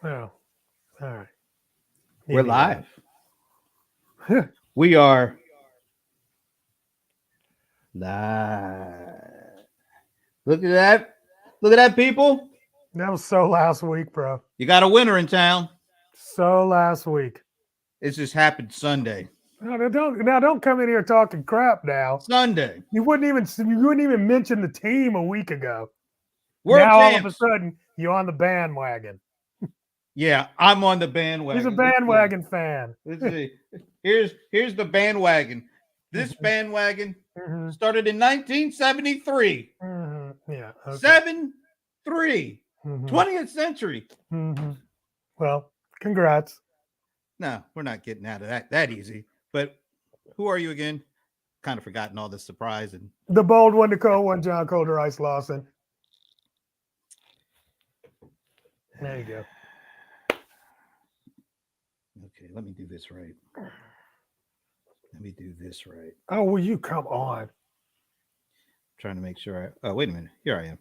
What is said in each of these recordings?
Oh, all right. We're Anyway. live. We are live. Look at that. Look at that, people. That was so last week, bro. You got a winner in town. So last week. It just happened Sunday. Don't come in here talking crap now. Sunday. You wouldn't even mention the team a week ago. World Now all of a champs. sudden you're on the bandwagon. Yeah, I'm on the bandwagon. He's a bandwagon fan. Let's see. Here's the bandwagon. This bandwagon Mm-hmm. started in 1973. Mm-hmm. Yeah. Okay. 7-3. Mm-hmm. 20th century. Mm-hmm. Well, congrats. No, we're not getting out of that easy. But who are you again? Kind of forgotten all the surprise and The bold one, the cold one, John Colder Ice Lawson. There you go. okay, let me do this right. Oh, will you come on? Trying to make sure oh, wait a minute. Here I am.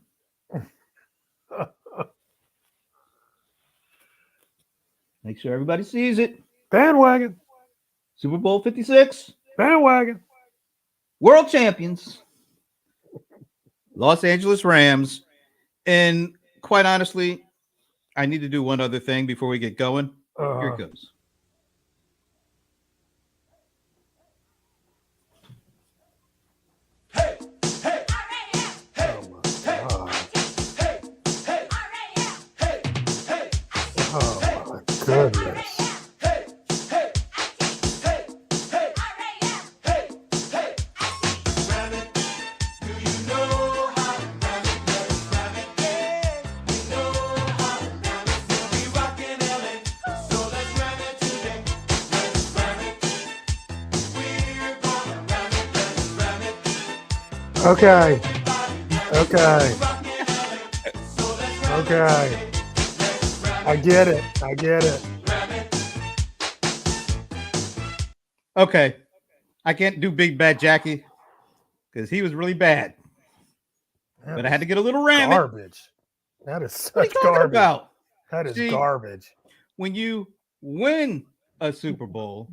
Make sure everybody sees it. Bandwagon. Super Bowl 56. Bandwagon. World champions. Los Angeles Rams. And quite honestly, I need to do one other thing before we get going. Here it goes. Oh my goodness. Okay. I get it. Okay. I can't do Big Bad Jackie because he was really bad. But I had to get a little ram. Garbage. That is What are such you talking garbage. about? That is See, garbage. When you win a Super Bowl,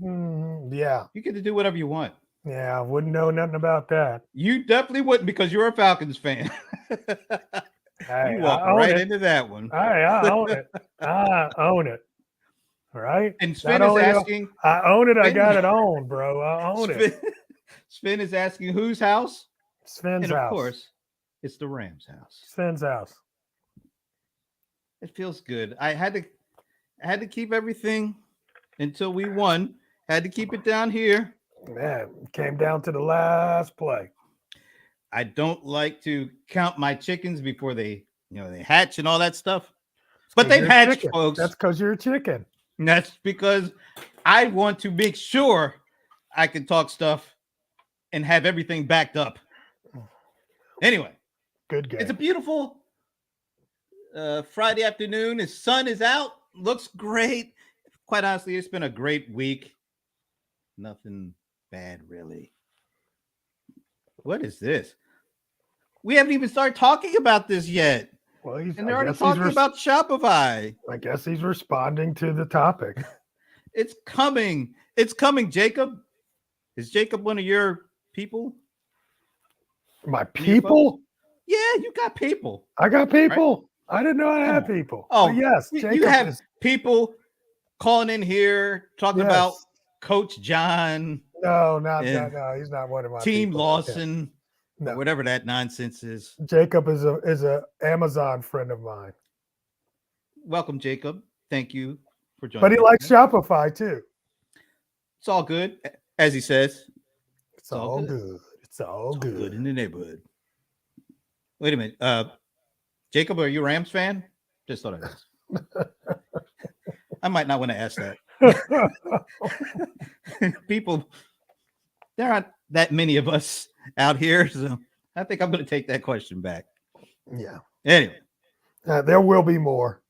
Yeah. you get to do whatever you want. Yeah. I wouldn't know nothing about that. You definitely wouldn't because you're a Falcons fan. Hey, you walk right into that one. Hey, I own it. I own it. All right. And Sven is asking. I own it. I got it on, bro. I own it. Sven is asking whose house? Sven's and of house. course, it's the Rams' house. Sven's house. It feels good. I had to keep everything until we won. Had to keep it down here. Man, came down to the last play. I don't like to count my chickens before they hatch and all that stuff. But they've hatched, folks. That's because you're a chicken. And that's because I want to make sure I can talk stuff and have everything backed up. Anyway, good game. It's a beautiful Friday afternoon. The sun is out. Looks great. Quite honestly, it's been a great week. Nothing bad, really. What is this? We haven't even started talking about this yet. Well, and they're already talking about Shopify. I guess he's responding to the topic. It's coming. It's coming, Jacob. Is Jacob one of your people? My people? Yeah, you got people. I got people. Right? I didn't know I had people. Oh, but yes. Jacob you have people calling in here talking about Coach John. No, not that. No, he's not one of my Team people. Lawson. No. Whatever that nonsense is. Jacob is a Amazon friend of mine. Welcome, Jacob. Thank you for joining. But he likes Shopify too. It's all good, as he says. It's all good. It's all good in the neighborhood. Wait a minute, Jacob, are you a Rams fan? Just thought I'd ask. I might not want to ask that. People, there aren't that many of us out here, so I think I'm going to take that question back. Yeah. Anyway, there will be more.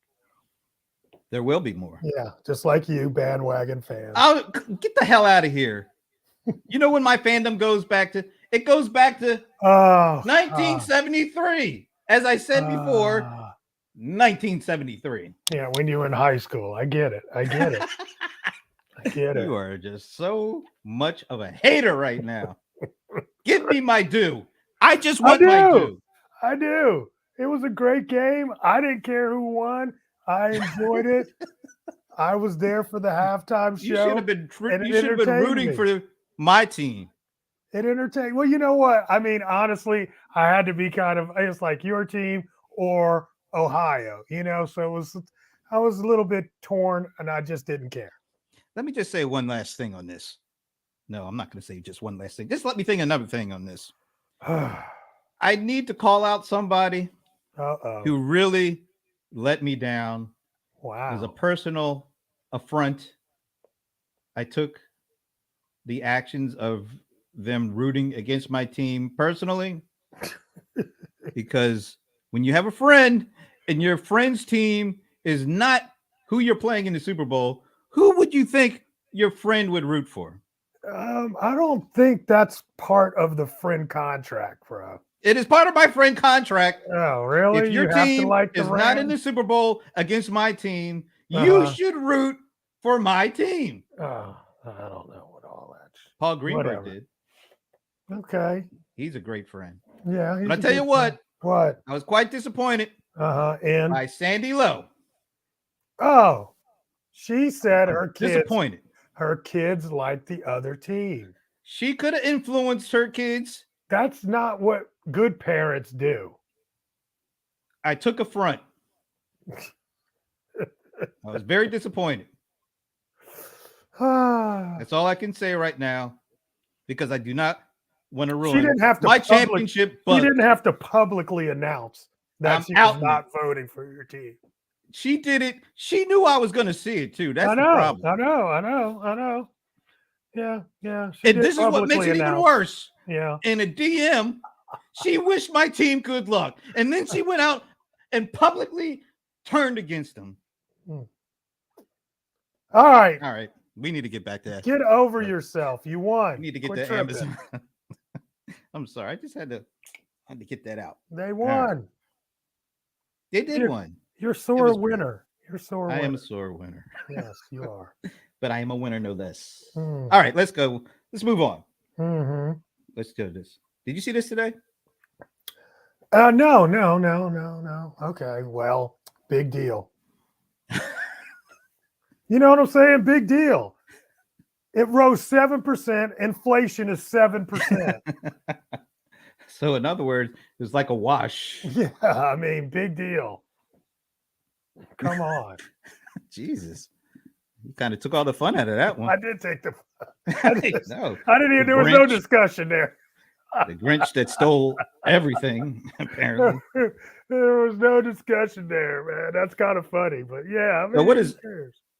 There will be more. Yeah, just like you, bandwagon fans. I'll get the hell out of here. You know when my fandom goes back to? It goes back to 1973. As I said before, 1973. Yeah, when you were in high school. I get it. I get it. I get it. You are just so much of a hater right now. Give me my due. I just I want my do. due. I do. It was a great game. I didn't care who won. I enjoyed it. I was there for the halftime You should show, have been. and You it should have been entertained rooting me. for my team. It entertained. Well, you know what? I mean, honestly, I had to be kind of. It's like your team or Ohio. So it was. I was a little bit torn, and I just didn't care. Let me just say one last thing on this. No, I'm not going to say just one last thing. Just let me think another thing on this. I need to call out somebody who really let me down. Wow. It was a personal affront. I took the actions of them rooting against my team personally because when you have a friend and your friend's team is not who you're playing in the Super Bowl, who would you think your friend would root for? I don't think that's part of the friend contract, bro. It is part of my friend contract. Oh, really? If your You have to team like the is not in the Rams? Super Bowl against my team, you should root for my team. Oh, I don't know what all that. Paul Greenberg Whatever. did. Okay. He's a great friend. Yeah. But I tell you what. What? I was quite disappointed And by Sandy Lowe. Oh, she said I'm her kids. disappointed. Her kids like the other team. She could have influenced her kids. That's not what good parents do. I took a front. I was very disappointed. That's all I can say right now, because I do not want to ruin my championship. She didn't have to publicly announce that she was not voting for your team. She did it. She knew I was going to see it too. That's the problem. I know. Yeah. And this is what makes it even worse. Yeah. In a DM, she wished my team good luck, and then she went out and publicly turned against them. All right. We need to get back to that. Get over yourself. You won. We need to get to Amazon. I'm sorry. I just had to get that out. They won. They did win. You're a sore winner. You're a sore winner. I am a sore winner. Yes, you are. But I am a winner no less. All right, let's go. Let's move on. Mm-hmm. Let's do this. Did you see this today? No. Okay, well, big deal. You know what I'm saying? Big deal. It rose 7%. Inflation is 7%. So, in other words, it was like a wash. Yeah, I mean, big deal. Come on. Jesus. You kind of took all the fun out of that one. I did take the No. I didn't even, there was no discussion there. The Grinch that stole everything, apparently. There was no discussion there, man. That's kind of funny, but yeah. I mean, so what is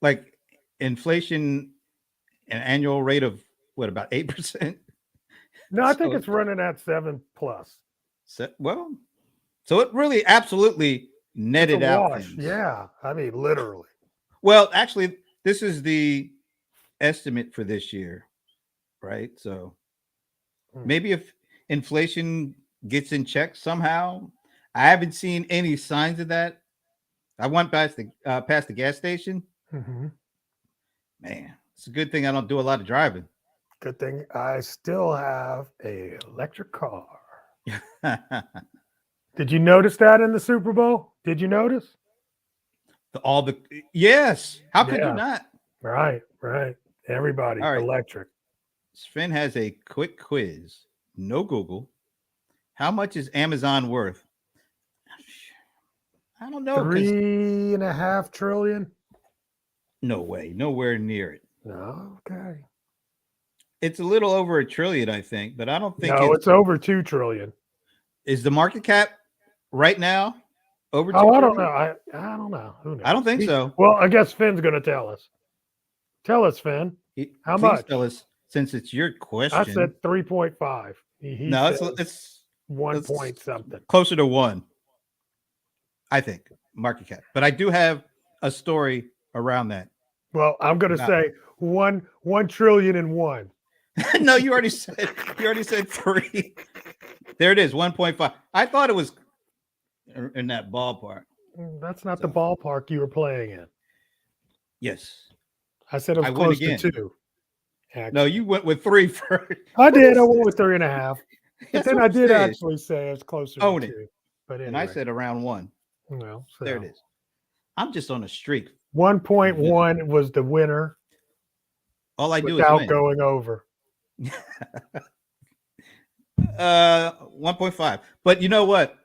like inflation, an annual rate of what, about 8%? No, I think it's running at 7+. So it really absolutely netted out. Yeah, I mean, literally. Well, actually, this is the estimate for this year, right? So maybe if inflation gets in check somehow, I haven't seen any signs of that. I went past the gas station. Mm-hmm. Man, it's a good thing I don't do a lot of driving. Good thing I still have an electric car. Did you notice that in the Super Bowl? Did you notice? Yes. How could you not? Right. Everybody, electric. Sven has a quick quiz. No Google. How much is Amazon worth? I don't know. $3.5 trillion. No way. Nowhere near it. Okay. It's a little over $1 trillion, I think, but I don't think it's over $2 trillion. Is the market cap right now over $2 trillion? I don't know. I don't know. Who knows? I don't think so. Well, I guess Finn's going to tell us. Tell us, Finn. How much? Tell us, since it's your question. I said 3.5. No, it's 1 point something. Closer to 1, I think, market cap. But I do have a story around that. Well, I'm going to say 1 trillion and 1. No, you already said 3. There it is, 1.5. I thought it was in that ballpark. That's not the So ballpark you were playing in. yes, I said it was I went close to again. 2. No, Actually, you went with 3 first. I What did. I is went with this? 3.5, but That's then what I I'm did saying. actually say it's closer to Own it. 2. But And I anyway, said around 1. well, There it so is. I'm just on a streak. 1.1 was the winner All I do is without win. going over. 1.5. But you know what?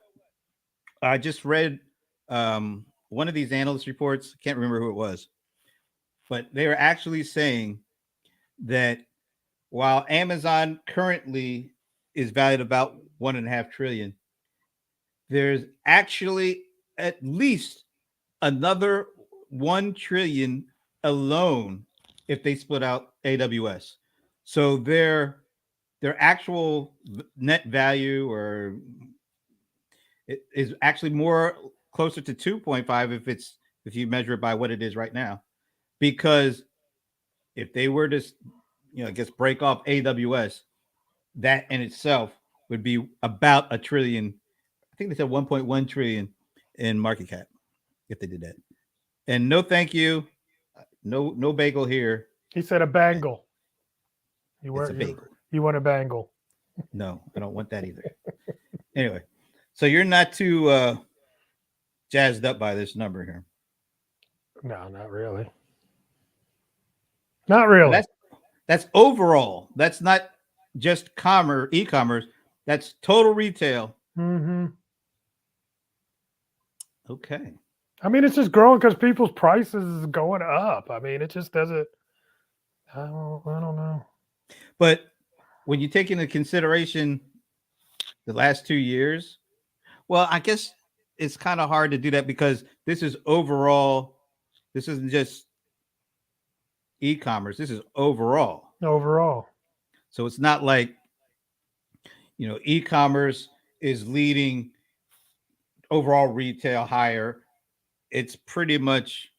I just read one of these analyst reports. Can't remember who it was, but they were actually saying that while Amazon currently is valued about 1.5 trillion, there's actually at least another 1 trillion alone if they split out AWS. So their actual net value or it is actually more closer to 2.5 if you measure it by what it is right now. Because if they were to I guess break off AWS, that in itself would be about a trillion. I think they said 1.1 trillion in market cap if they did that. And no thank you. No bagel here. He said a bangle. You It's were a bagel. you want a bangle? No, I don't want that either. Anyway, so you're not too jazzed up by this number here. No, not really. Not And really. that's overall. That's not just e-commerce. That's total retail. Mm-hmm. Okay. I mean, it's just growing because people's prices is going up. I mean, it just doesn't. I don't know. But when you take into consideration the last 2 years, well, I guess it's kind of hard to do that because this is overall. This isn't just e-commerce. This is overall. Overall, So it's not like e-commerce is leading overall retail higher. It's pretty much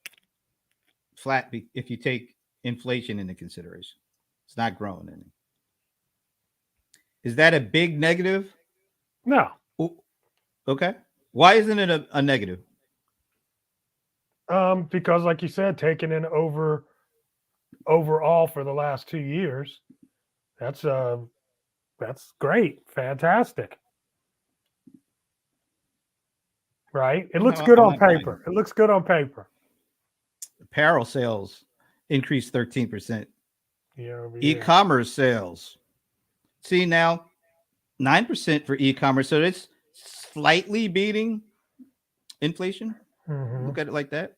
flat if you take inflation into consideration. It's not growing any. Is that a big negative? no. Okay. Why isn't it a negative? Because like you said, taking in overall for the last 2 years, that's great, fantastic, right? It looks good I'm on not buying paper. it. It looks good on paper. Apparel sales increased 13%. Yeah, E-commerce sales. See now, 9% for e-commerce. So it's slightly beating inflation. Mm-hmm. Look at it like that.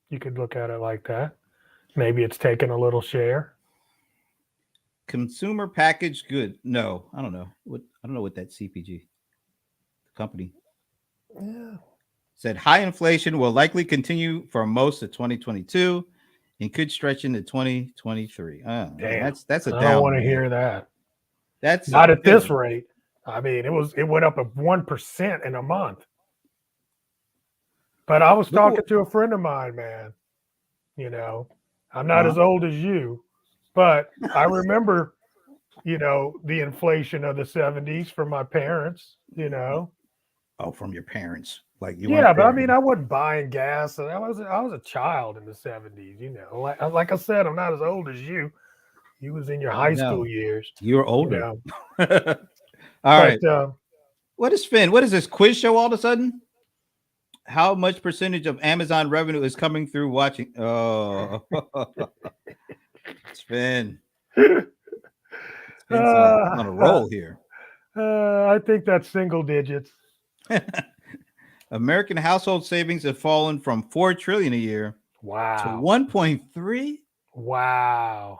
You could look at it like that. Maybe it's taking a little share. Consumer packaged good. No, I don't know. I don't know what that CPG company Yeah. said. High inflation will likely continue for most of 2022 and could stretch into 2023. Damn. That's a I don't want downer, to man. hear that. That's a Not at this killer. rate. I mean, it went up of 1% in a month. But I was Look at talking to a friend of mine, man. You know, I'm not uh as old as you, but I remember, the inflation of the 70s from my parents, oh, from your parents. Like you Yeah, weren't but I there. mean, I wasn't buying gas, and I was a child in the 70s. Like I said, I'm not as old as you. You was in your high No, school years, you're you older. know. All But right. What is Finn? What is this quiz show all of a sudden? How much percentage of Amazon revenue is coming through watching? Oh, it's Finn. Finn's on a uh, roll here. I think that's single digits. American household savings have fallen from 4 trillion a year to Wow. 1.3. Wow.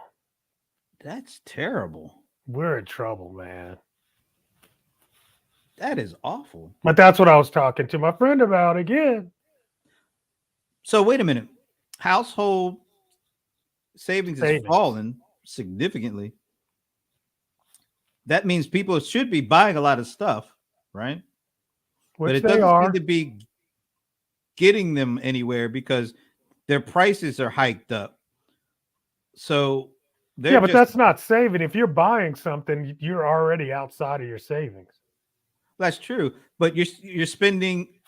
That's terrible. We're in trouble, man. That is awful. But that's what I was talking to my friend about again. So wait a minute. Household savings has Savings, fallen significantly. That means people should be buying a lot of stuff, right? But which it they doesn't seem are. to be getting them anywhere because their prices are hiked up. So Yeah, they're but just that's not saving. If you're buying something, you're already outside of your savings. that's true. But you're spending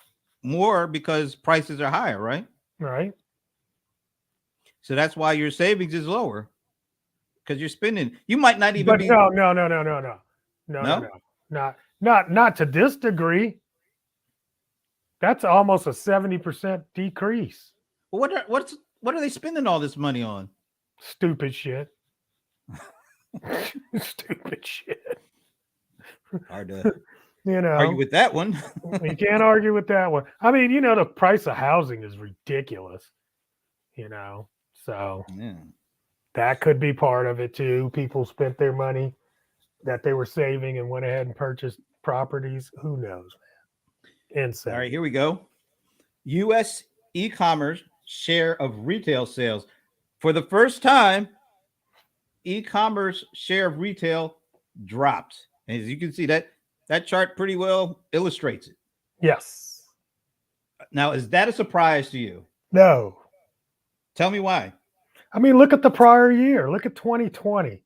more because prices are higher, right? right? So that's why your savings is lower because you're spending. You might not even But be no, no, no, no, no, no, no, no, no. no, not to this degree. That's almost a 70% decrease. Well, what are they spending all this money on? Stupid shit. Stupid shit. Hard to You argue know, with that one. you can't argue with that one. I mean, the price of housing is ridiculous, you know. So Yeah. that could be part of it too. People spent their money that they were saving and went ahead and purchased properties. Who knows, man? All Insane. right, here we go. U.S. e-commerce share of retail sales. For the first time, e-commerce share of retail dropped. And as you can see, that chart pretty well illustrates it. Yes. Now, is that a surprise to you? No. Tell me why. I mean, look at the prior year. Look at 2020.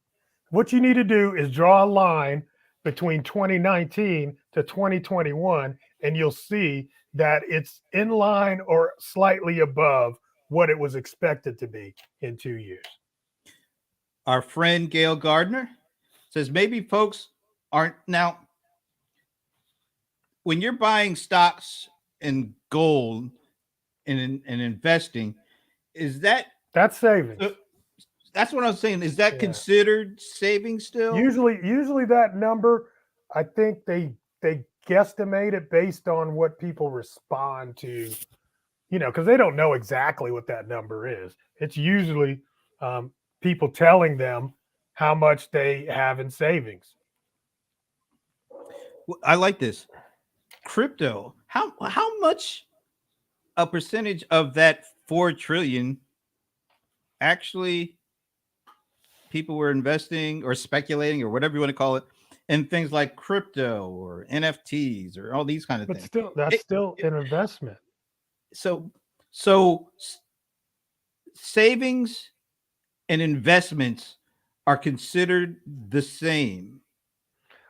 What you need to do is draw a line between 2019 to 2021, and you'll see that it's in line or slightly above what it was expected to be in 2 years. Our friend Gail Gardner says maybe folks aren't now when you're buying stocks and gold and investing, is that That's savings. uh, that's what I was saying. Is that Yeah. considered saving still? Usually that number, I think they guesstimate it based on what people respond to, because they don't know exactly what that number is. It's usually um, people telling them how much they have in savings. I like this. Crypto. How much a percentage of that 4 trillion actually people were investing or speculating or whatever you want to call it in things like crypto or NFTs or all these kind of But things. still, that's It, still an investment. so so savings and investments are considered the same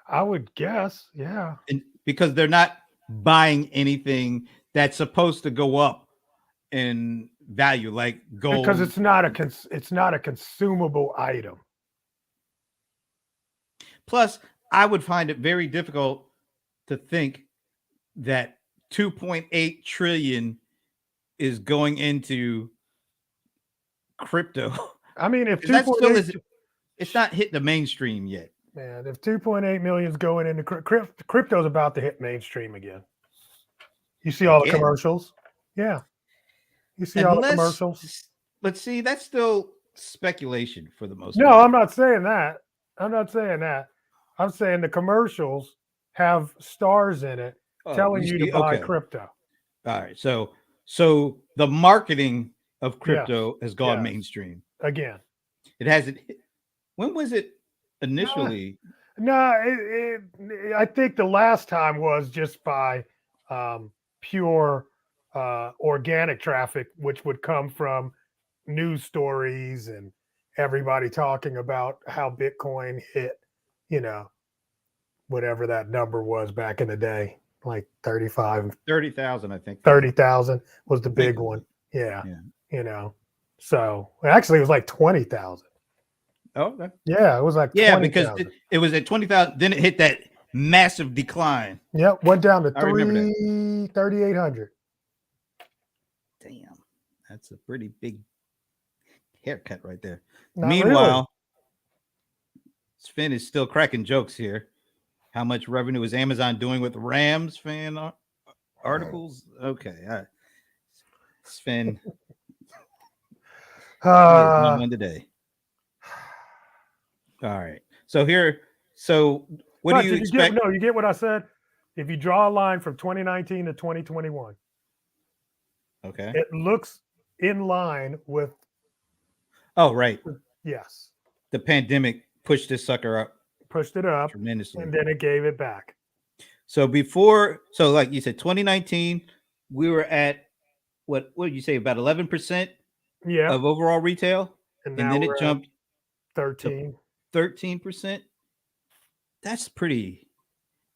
I would guess, yeah, and because they're not buying anything that's supposed to go up in value like because gold. it's not a consumable item. Plus, I would find it very difficult to think that 2.8 trillion is going into crypto I mean, if because that still is 2.8 it's not hit the mainstream yet. man, if 2.8 million is going into crypto's about to hit mainstream again. You see all the Again, commercials? Yeah, you see all the unless commercials? let's see, that's still speculation for the most No, part. I'm not saying that. I'm not saying that. I'm saying the commercials have stars in it Oh, telling you you to see, buy okay, crypto. all right. So the marketing of Yes. crypto has gone Yes. mainstream. Again. It hasn't. When was it No, initially? no, I think the last time was just by pure organic traffic, which would come from news stories and everybody talking about how Bitcoin hit, you know, whatever that number was back in the day, like 35, 30,000, I think. 30,000 was the I think. big one. Yeah. Yeah. You know, so actually it was like 20,000. Oh, okay. Yeah. It was like Yeah, because 20,000. it was at 20,000. Then it hit that massive decline. Yep. Went down to I remember that. 3,800. Damn, that's a pretty big haircut right there. Not really. Meanwhile, Sven is still cracking jokes here. How much revenue is Amazon doing with Rams articles? Okay, all right. Sven, he is on Uh, one today. All right. So here, so what do but you if you get expect? no, you get what I said. If you draw a line from 2019 to 2021, Okay. it looks in line with Oh, right. yes, The pandemic pushed this sucker up pushed it up, tremendously. and then it gave it back. So before, so like you said, 2019, we were at what did you say, about 11% Yep, of overall retail, and and now then it we're at jumped to 13. 13%. That's pretty.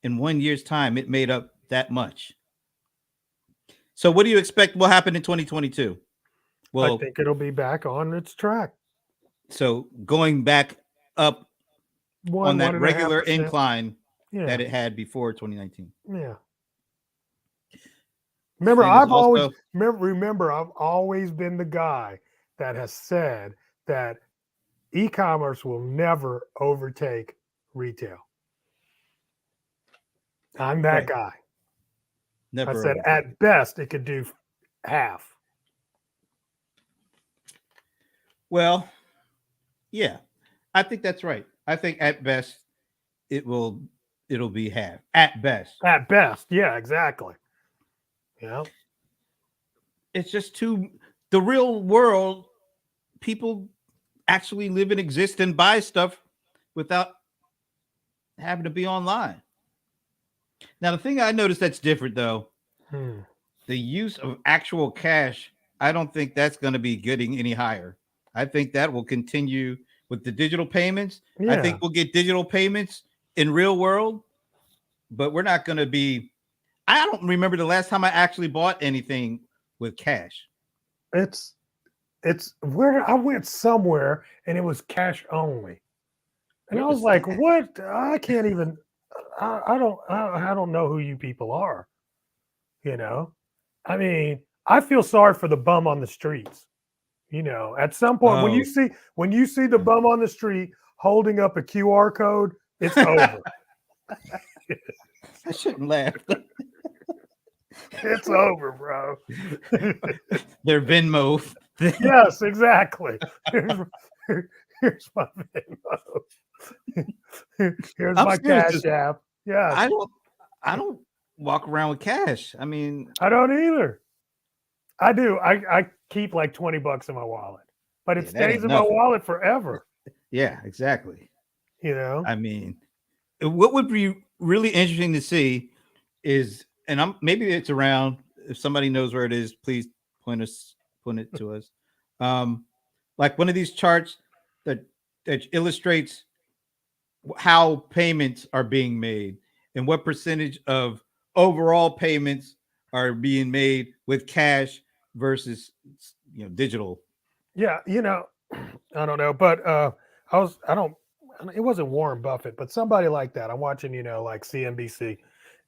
In 1 year's time, it made up that much. So what do you expect will happen in 2022? I Well, think it'll be back on its track. so going back up on One that and a half regular percent. incline Yeah, that it had before 2019. yeah. Remember, See, there's also I've always been the guy that has said that e-commerce will never overtake retail. I'm that right, guy. I never said overtake. at best it could do half. Well, yeah, I think that's right. I think at best it will it'll be half at best. At best, yeah, exactly. Yeah, It's just too the real world people actually live and exist and buy stuff without having to be online. Now, the thing I noticed that's different though, hmm. the use of actual cash, I don't think that's going to be getting any higher. I think that will continue with the digital payments. I Yeah. think we'll get digital payments in real world, but we're not going to be. I don't remember the last time I actually bought anything with cash. It's it's where I went somewhere and it was cash only, and I Where was was like, that? "What? I can't even. I don't know who you people are." You know, I mean, I feel sorry for the bum on the streets. At some point Oh, when you see the bum on the street holding up a QR code, it's over. I shouldn't laugh. It's over, bro. Their Venmo thing. Yes, exactly. Here's my Venmo. Here's I'm my serious. Cash App. Yes, I don't. I don't walk around with cash. I mean, I don't either. I do. I keep like $20 in my wallet, but it yeah, that stays ain't in my nothing. wallet forever. Yeah, exactly. You know. I mean, what would be really interesting to see is, and I'm maybe it's around. If somebody knows where it is, please point it to us. Um, like one of these charts that illustrates how payments are being made and what percentage of overall payments are being made with cash versus digital. Yeah. I don't know, but I don't. It wasn't Warren Buffett, but somebody like that. I'm watching, like CNBC,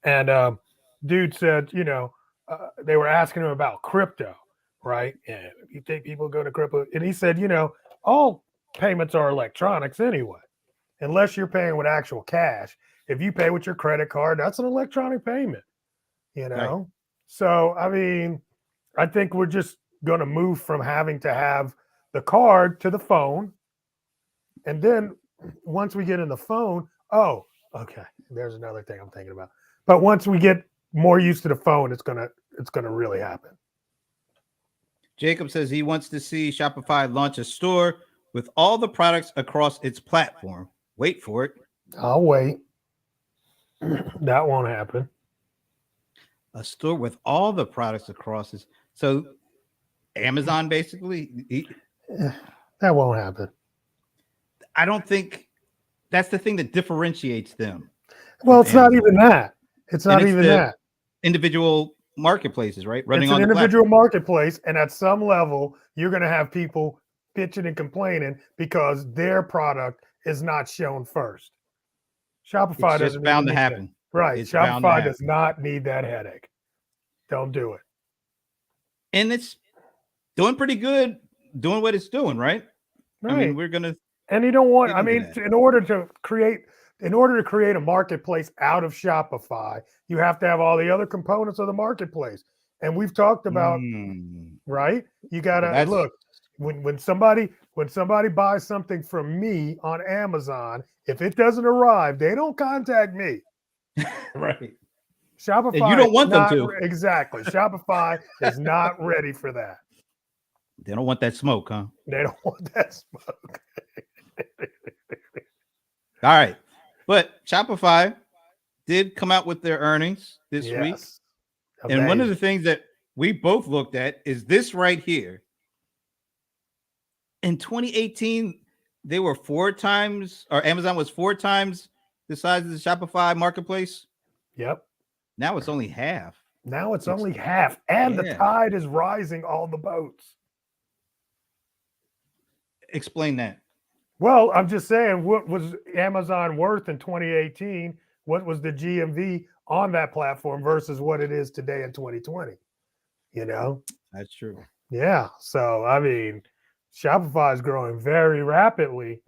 and dude said, they were asking him about crypto, right? And you think people go to crypto, and he said, all payments are electronics anyway, unless you're paying with actual cash. If you pay with your credit card, that's an electronic payment, you Right. know. So I mean, I think we're just going to move from having to have the card to the phone, and then once we get in the phone, oh, okay, there's another thing I'm thinking about. But once we get more used to the phone, it's gonna really happen. Jacob says he wants to see Shopify launch a store with all the products across its platform. Wait for it. I'll wait. That won't happen. A store with all the products across its. So Amazon basically. That won't happen. I don't think that's the thing that differentiates them Well, from it's not even Amazon. that. It's And not it's even the that. individual marketplaces, right? Running It's an on the individual platform. marketplace, and at some level, you're going to have people bitching and complaining because their product is not shown first. It's Shopify just doesn't bound even to need that. happen. Right. It's bound to Shopify does happen. not need that headache. Don't do it. And it's doing pretty good doing what it's doing, right? I mean, Right. we're gonna And you don't want, get I into mean, that. in order to create a marketplace out of Shopify, you have to have all the other components of the marketplace. And we've talked about, Mm. right? You Well, gotta that's look when somebody buys something from me on Amazon, if it doesn't arrive, they don't contact me. right. And you Shopify don't is want them not to. exactly. Shopify is not ready for that. They don't want that smoke, huh? They don't want that smoke. All right. But Shopify did come out with their earnings this week. Yes. And one of Amazing. the things that we both looked at is this right here. In 2018, they were 4 times, or Amazon was 4 times the size of the Shopify marketplace. Yep. Now it's only half. Now it's It's only half, and the yeah. tide is rising all the boats. Explain that. Well, I'm just saying, what was Amazon worth in 2018? What was the GMV on that platform versus what it is today in 2020? You know? That's true. Yeah. So, I mean, Shopify is growing very rapidly.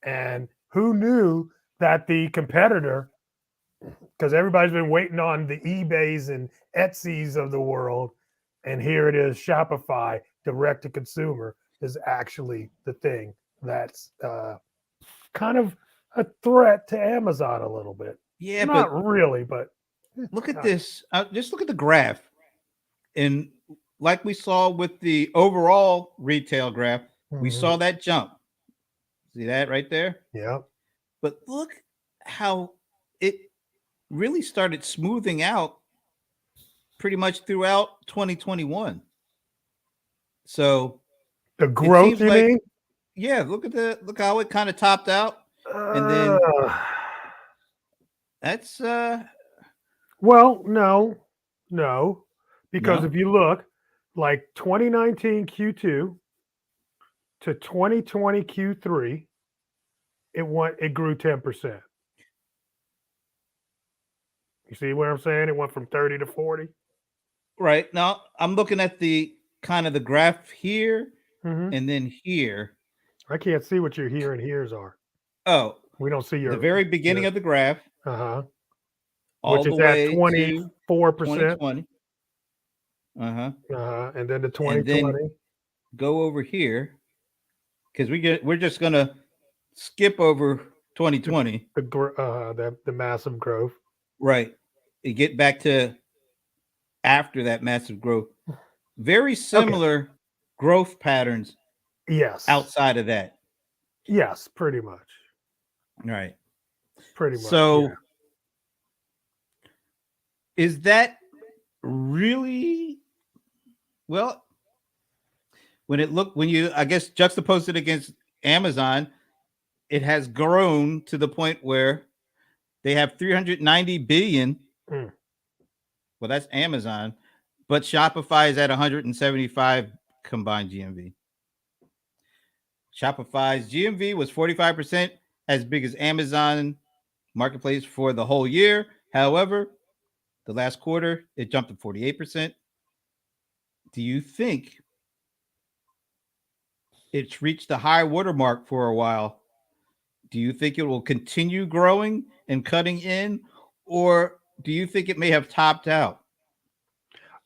And who knew that the competitor, because everybody's been waiting on the eBays and Etsy's of the world, and here it is, Shopify direct to consumer is actually the thing that's kind of a threat to Amazon a little bit. Yeah, but Not really, but look at kind this. Just look at the graph. And like we saw with the overall retail graph, of. we saw that jump. See that right there? Yeah. But look how it really started smoothing out pretty much throughout 2021. So The it growth, seems you like, mean? yeah, look how it kind of topped out. And then Uh, that's well, no, because no, if you look, like 2019 Q2 to 2020 Q3, it grew 10%. You see what I'm saying? It went from 30 to 40. right. Now I'm looking at the kind of the graph here Mm-hmm. and then here. I can't see what your here and here's are. Oh, We don't see the very beginning your of the graph uh-huh, all which the is at way to 24%. 2020. Uh-huh. And then the And then 2020, go over here because we're just gonna skip over the 2020, the massive growth. right? And get back to after that massive growth. Very Okay. similar growth patterns Yes. outside of that. Yes, pretty much. Right. Pretty much. Yeah. So is that really well when you I guess juxtapose it against Amazon, it has grown to the point where they have 390 billion. Mm. Well, that's Amazon, but Shopify is at 175 combined GMV. Shopify's GMV was 45% as big as Amazon marketplace for the whole year. However, the last quarter it jumped to 48%. Do you think it's reached a high watermark for a while? Do you think it will continue growing and cutting in, or do you think it may have topped out?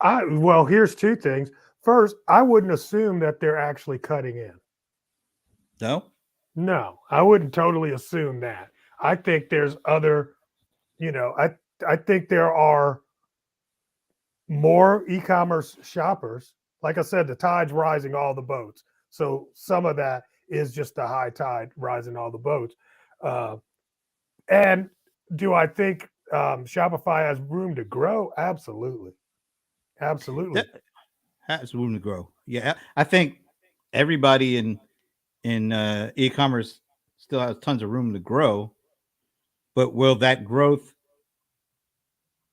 Well, here's two things. First, I wouldn't assume that they're actually cutting in. No. No, I wouldn't totally assume that. I think there's other, you know, I think there are more e-commerce shoppers. Like I said, the tide's rising all the boats. So some of that is just the high tide rising all the boats. Uh, and do I think Shopify has room to grow? Absolutely. Absolutely. That has room to grow. Yeah, I think everybody in e-commerce still has tons of room to grow, but will that growth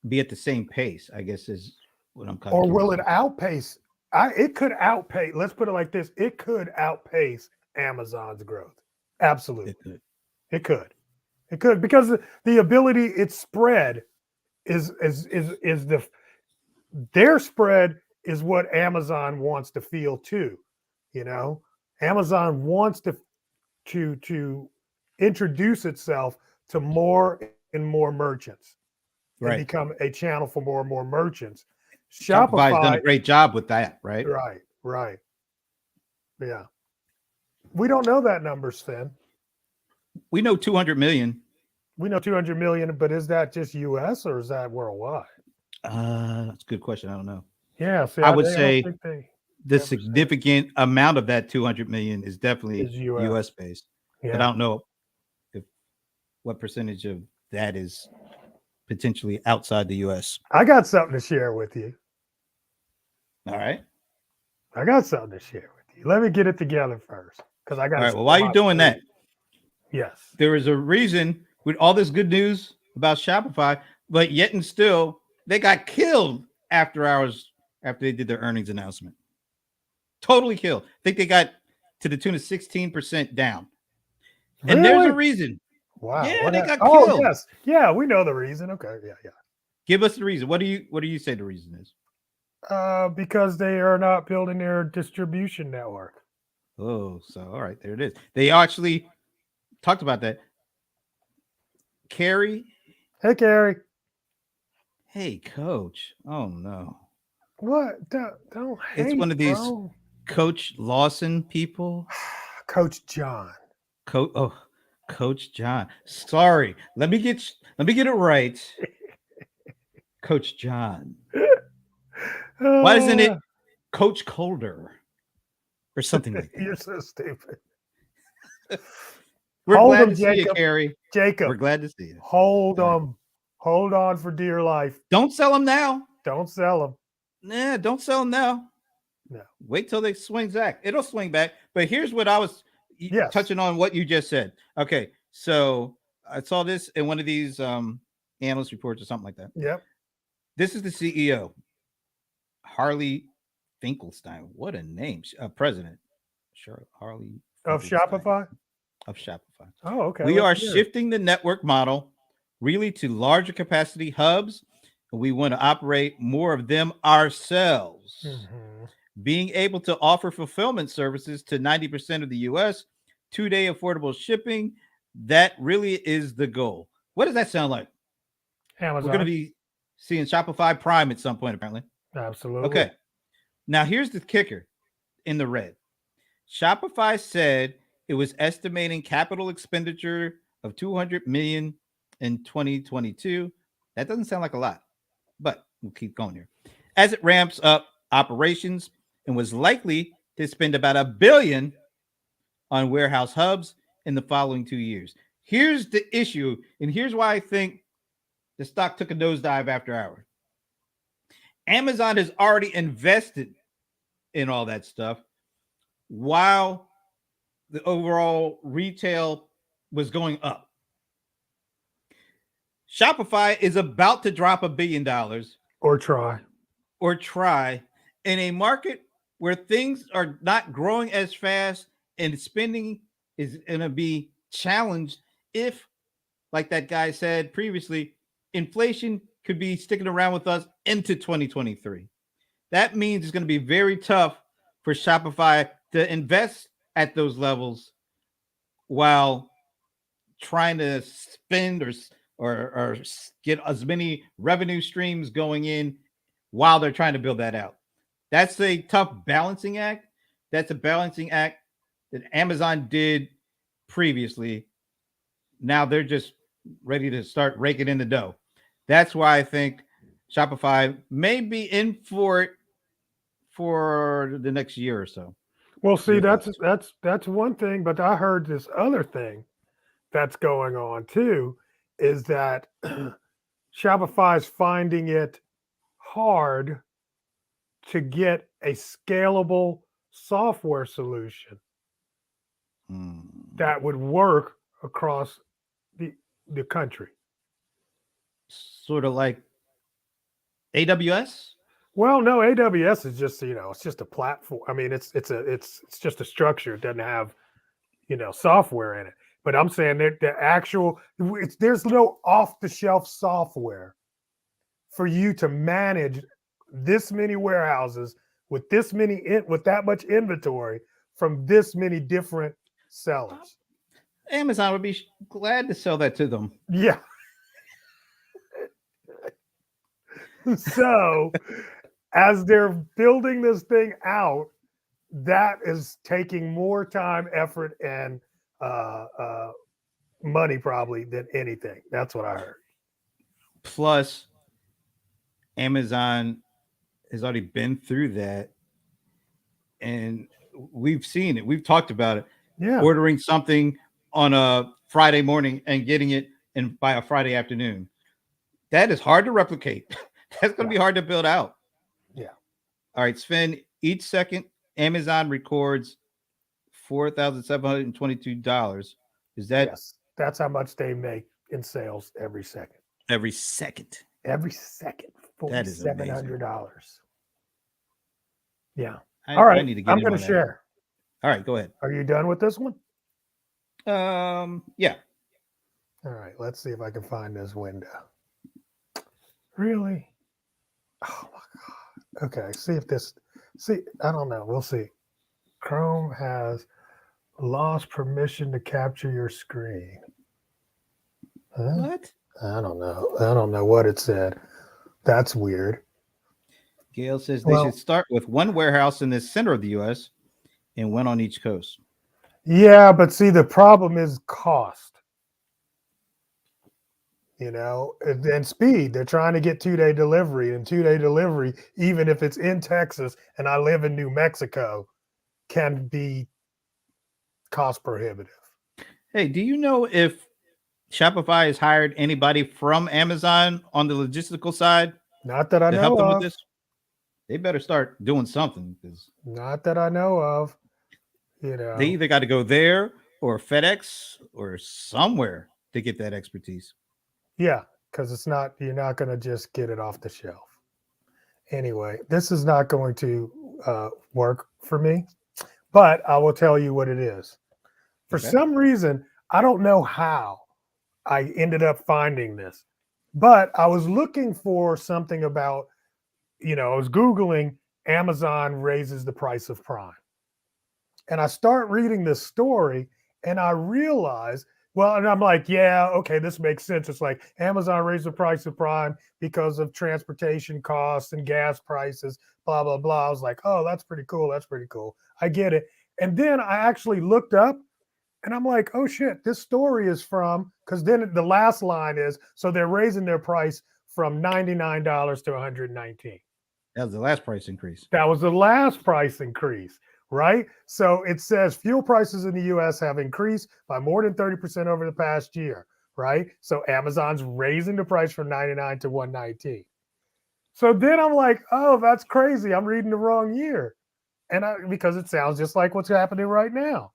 be at the same pace? I guess is what I'm kind of Or curious will it about. outpace? It could outpace. Let's put it like this: it could outpace Amazon's growth. It Absolutely, could. it could. It could because the ability its spread is their spread is what Amazon wants to feel too. You know, Amazon wants to introduce itself to more and more merchants and Right. become a channel for more and more merchants. Shopify has done a Shopify, great job with that, right? right, right, yeah. We don't know that number, Sven. We know 200 million. We know 200 million, but is that just US or is that worldwide? That's a good question. I don't know. Yeah, see, I would I don't say think they the ever said significant amount of that 200 million is definitely is US. US based, but I Yeah. don't know if what percentage of that is potentially outside the US. I got something to share with you. All right. I got something to share with you. Let me get it together first because I got All to right. Well, spill while you're my doing beans. that, Yes. there is a reason with all this good news about Shopify, but yet and still they got killed after hours after they did their earnings announcement. Totally killed. I think they got to the tune of 16% down. And there's a Really? reason. Wow. Yeah, What? they got Oh, killed. yes. Yeah, we know the reason. Okay. Yeah, yeah. Give us the reason. What do you say the reason is? Because they are not building their distribution network. Oh, so all right, there it is. They actually talked about that. Carrie, Hey, Gary. hey coach. Oh no. What? Don't It's hate, one of these bro. Coach Lawson people. Coach John. Coach John. Sorry. Let me get it right. Coach John. Why isn't it Uh, Coach Calder or something like that? you're so stupid. We're Hold glad them, to see you, Jacob. Carrie. We're Jacob, glad to see you. hold All right. them. Hold on for dear life. Don't sell them now. Don't sell them. Nah, don't sell them now. No. Wait till they swing back. It'll swing back. But here's what I was Yes. touching on what you just said. Okay, so I saw this in one of these analyst reports or something like that. Yep. This is the CEO, Harley Finkelstein. What a name. President. Sure, Harley Of Finkelstein Shopify? of Shopify. Oh, okay. We Let's are hear it. shifting the network model really to larger capacity hubs. And we want to operate more of them ourselves. Mhm. Being able to offer fulfillment services to 90% of the US, 2-day affordable shipping, that really is the goal. What does that sound like? We're going to Amazon. be seeing Shopify Prime at some point, apparently. Absolutely. Okay. Now, here's the kicker in the red. Shopify said it was estimating capital expenditure of 200 million in 2022. That doesn't sound like a lot, but we'll keep going here. As it ramps up operations and was likely to spend about $1 billion on warehouse hubs in the following 2 years. Here's the issue, and here's why I think the stock took a nosedive after hours. Amazon has already invested in all that stuff while the overall retail was going up. Shopify is about to drop $1 billion Or try. or try in a market where things are not growing as fast and spending is going to be challenged if, like that guy said previously, inflation could be sticking around with us into 2023. That means it's going to be very tough for Shopify to invest at those levels while trying to spend or get as many revenue streams going in while they're trying to build that out. That's a tough balancing act. That's a balancing act that Amazon did previously. Now they're just ready to start raking in the dough. That's why I think Shopify may be in for it for the next year or so. Well, see, Your that's thoughts? that's one thing, but I heard this other thing that's going on too, is that Shopify is finding it hard to get a scalable software solution Hmm. that would work across the the country. Sort of like AWS. Well, no, AWS is just, it's just a platform. I mean, it's just a structure. It doesn't have, software in it. But I'm saying that there's no off the shelf software for you to manage this many warehouses with with that much inventory from this many different sellers. Amazon would be glad to sell that to them. Yeah. So as they're building this thing out, that is taking more time, effort, and money probably than anything. That's what I heard. Plus, Amazon has already been through that, and we've seen it. We've talked about it. Yeah. Ordering something on a Friday morning and getting it in by a Friday afternoon. That is hard to replicate. That's going to be hard to build out. Yeah. All right, Sven. Each second, Amazon records $4,722. Is that Yes. That's how much they make in sales every second. every second? Every second. That is amazing. $4,700. Yeah. I, All I right. need to get I'm in going on to that. share. All right, go ahead. Are you done with this one? Yeah. All right. Let's see if I can find this window. Really? Oh my God. Okay. See if this, see, I don't know. We'll see. Chrome has lost permission to capture your screen. Huh? What? I don't know. I don't know what it said. That's weird. Gail says they should Well, start with one warehouse in the center of the U.S. and one on each coast. yeah, but see, the problem is cost, and speed. They're trying to get 2-day delivery, and 2-day delivery, even if it's in Texas and I live in New Mexico, can be cost prohibitive. Hey, do you know if Shopify has hired anybody from Amazon on the logistical side Not that I to help know them with of. this? They better start doing something because Not that I know of. they either got to go there or FedEx or somewhere to get that expertise. Yeah, because you're not going to just get it off the shelf. Anyway, this is not going to work for me, but I will tell you what it is. For Okay. some reason, I don't know how I ended up finding this, but I was looking for something about, I was Googling Amazon raises the price of Prime. And I start reading this story and I realize, well, and I'm like, yeah, okay, this makes sense. It's like Amazon raised the price of Prime because of transportation costs and gas prices, blah, blah, blah. I was like, oh, that's pretty cool. That's pretty cool. I get it. And then I actually looked up and I'm like, oh shit, this story is from, because then the last line is, so they're raising their price from $99 to $119. That was the last price increase. That was the last price increase, right? So it says fuel prices in the US have increased by more than 30% over the past year, right? So Amazon's raising the price from 99 to 119. So then I'm like, oh, that's crazy. I'm reading the wrong year. Because it sounds just like what's happening right now.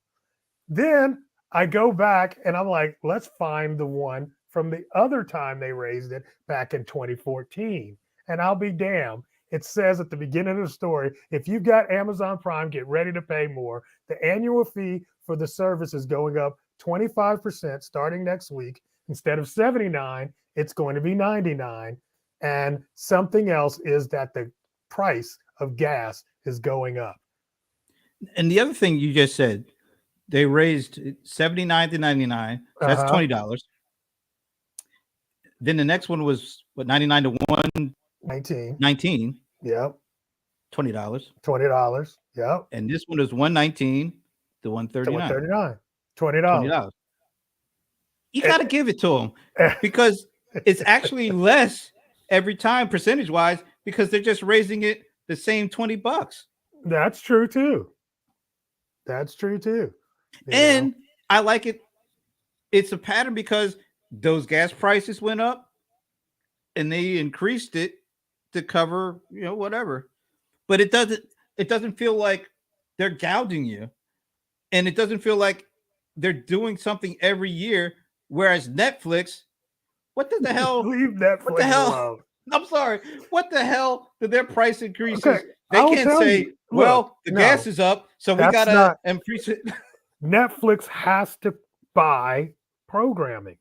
Then I go back and I'm like, let's find the one from the other time they raised it back in 2014. And I'll be damned. It says at the beginning of the story, if you've got Amazon Prime, get ready to pay more. The annual fee for the service is going up 25% starting next week. Instead of 79, it's going to be 99. And something else is that the price of gas is going up. And the other thing you just said, they raised 79 to 99. So that's Uh-huh. $20. Then the next one was what 99 to 19. 119, Yep. $20. $20. Yep. And this one is 119 to To 139. 139. $20. $20. You got to give it to them because it's actually less every time percentage wise because they're just raising it the same $20. That's true too. That's true too. And I like it. It's a pattern because those gas prices went up and they increased it to cover, whatever. But it doesn't feel like they're gouging you. And it doesn't feel like they're doing something every year. Whereas Netflix, what the hell? Leave Netflix What the hell? alone. I'm sorry. What the hell did their price increases? Okay, They I will can't tell say, you. well, Look, the no, gas is up, so we that's gotta not. increase it. Netflix has to buy programming.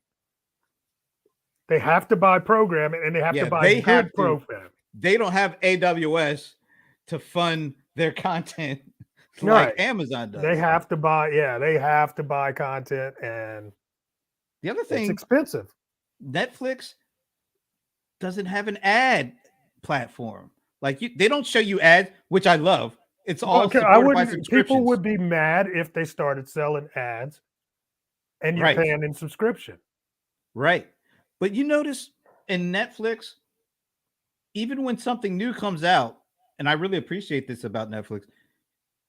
They have to buy programming, and they have to Yeah, buy they have good to. programming. They don't have AWS to fund their content like Right. Amazon does. They have to buy. Yeah, they have to buy content, and The other it's thing, expensive. Netflix doesn't have an ad platform. Like they don't show you ads, which I love. It's all Okay, I supported by wouldn't. People subscriptions. would be mad if they started selling ads, and you're Right. paying in subscription. Right. But you notice in Netflix, even when something new comes out, and I really appreciate this about Netflix,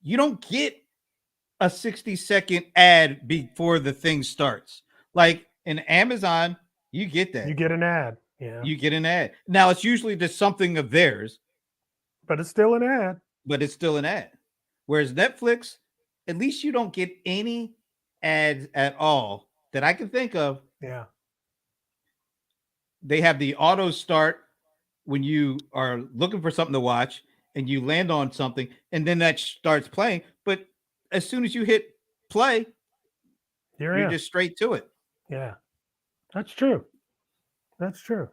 you don't get a 60-second ad before the thing starts. Like in Amazon, you get that. You get an ad. Yeah, You get an ad. Now it's usually just something of theirs, but it's still an ad. but it's still an ad. Whereas Netflix, at least you don't get any ads at all that I can think of. Yeah. They have the auto start when you are looking for something to watch and you land on something and then that starts playing. But as soon as you hit play, You're you're in. just straight to it. Yeah, that's true. That's true.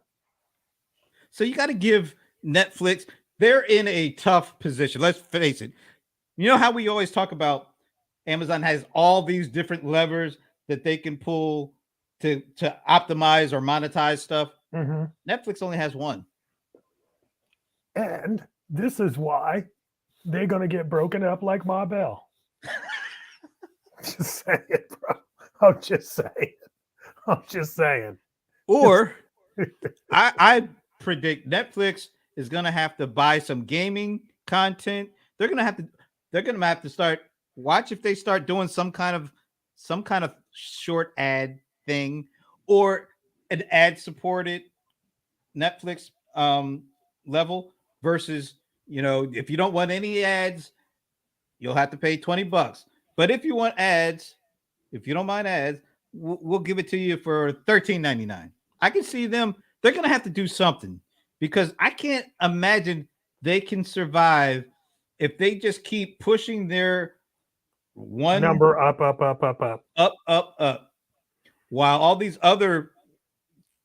So you got to give Netflix, they're in a tough position. Let's face it. You know how we always talk about Amazon has all these different levers that they can pull to optimize or monetize stuff. Hmm. Netflix only has one. And this is why they're going to get broken up like Ma Bell. Just saying, bro. I'm just saying. I'm just saying. Or I predict Netflix is gonna have to buy some gaming content. They're gonna have to start watch if they start doing some kind of short ad thing or an ad supported Netflix level versus if you don't want any ads, you'll have to pay $20. But if you want ads, if you don't mind ads, we'll give it to you for $13.99. I can see them. They're gonna have to do something because I can't imagine they can survive if they just keep pushing their one Number up, up, up, up, up. up, while all these other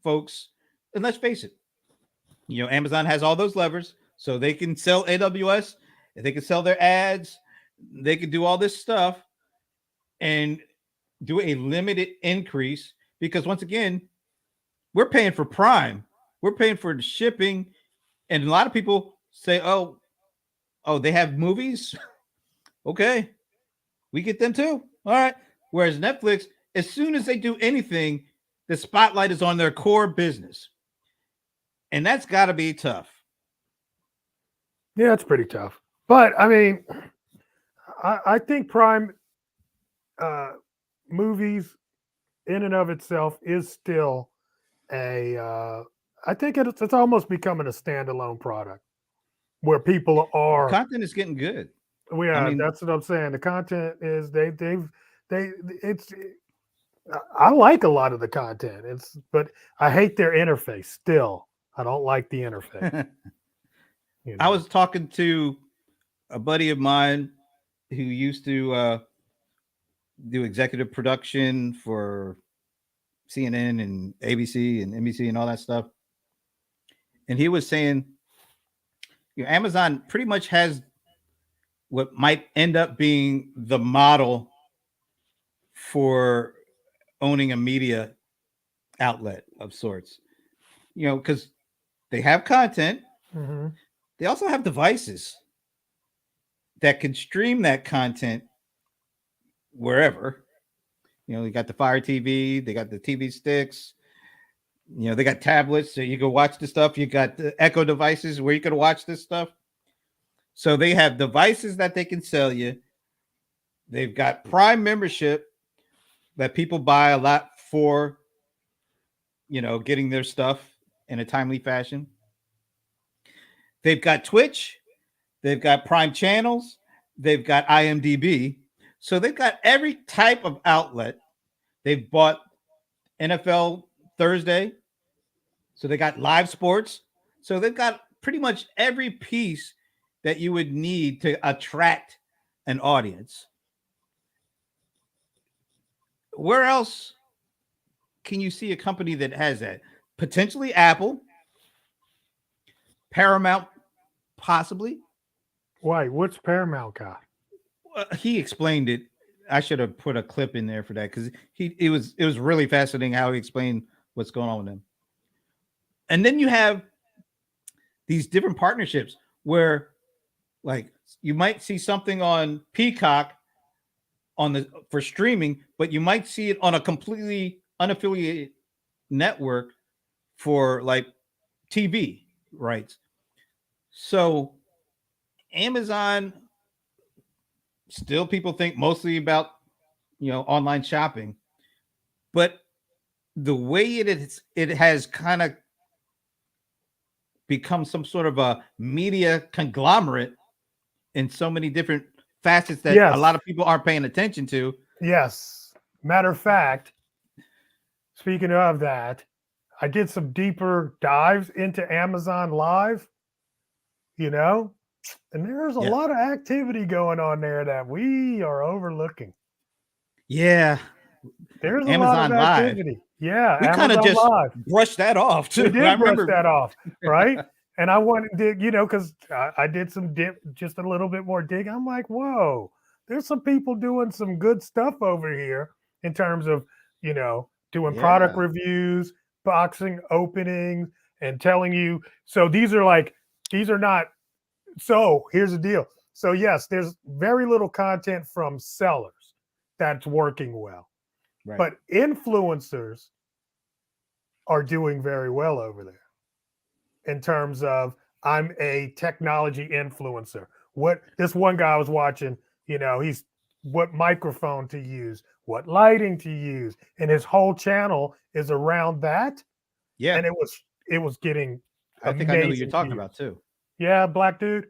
folks. And let's face it, Amazon has all those levers, so they can sell AWS, they can sell their ads, they can do all this stuff, and do a limited increase because once again, we're paying for Prime, we're paying for the shipping, and a lot of people say, "Oh, they have movies, okay, we get them too, all right." Whereas Netflix, as soon as they do anything, the spotlight is on their core business, and that's got to be tough. Yeah, it's pretty tough. But I mean, I think Prime uh, movies in and of itself is still a. I think it's almost becoming a standalone product where people The are. content is getting good. I Yeah, mean, that's what I'm saying. The content is they it's. I like a lot of the content. But I hate their interface still. I don't like the interface. You I know. was talking to a buddy of mine who used to do executive production for CNN and ABC and NBC and all that stuff. And he was saying, Amazon pretty much has what might end up being the model for owning a media outlet of sorts. Because they have content, Hmm. they also have devices that can stream that content wherever. They got the Fire TV, they got the TV sticks, they got tablets so you can watch the stuff. You got the Echo devices where you can watch this stuff. So they have devices that they can sell you. They've got Prime membership that people buy a lot for, getting their stuff in a timely fashion. They've got Twitch, they've got Prime channels, they've got IMDb. So they've got every type of outlet. They've bought NFL Thursday. So they got live sports. So they've got pretty much every piece that you would need to attract an audience. Where else can you see a company that has that? Potentially Apple, Paramount, possibly. Why? What's Paramount got? He explained it. I should have put a clip in there for that because it was really fascinating how he explained what's going on with them. And then you have these different partnerships where, like, you might see something on Peacock for streaming, but you might see it on a completely unaffiliated network for like TV rights. So Amazon, still people think mostly about online shopping, but the way it has kind of become some sort of a media conglomerate in so many different facets that a Yes. lot of people aren't paying attention to. Yes. Matter of fact, speaking of that, I did some deeper dives into Amazon Live, you know, and there's a Yeah. lot of activity going on there that we are overlooking. Yeah. There's a lot of Amazon Live. activity. Yeah, We kind of Amazon just Live. brushed that off We too. I did brush remember. that off, right? And I wanted to, because I did some just a little bit more dig. I'm like, whoa, there's some people doing some good stuff over here in terms of, doing product Yeah. reviews, boxing openings, and telling you. So these are not. So here's the deal. So yes, there's very little content from sellers that's working well, Right. but influencers are doing very well over there in terms of I'm a technology influencer. What this one guy I was watching, he's what microphone to use, what lighting to use, and his whole channel is around that. Yeah. And it was getting I think I know who you're amazing talking views. about too. Yeah, black dude.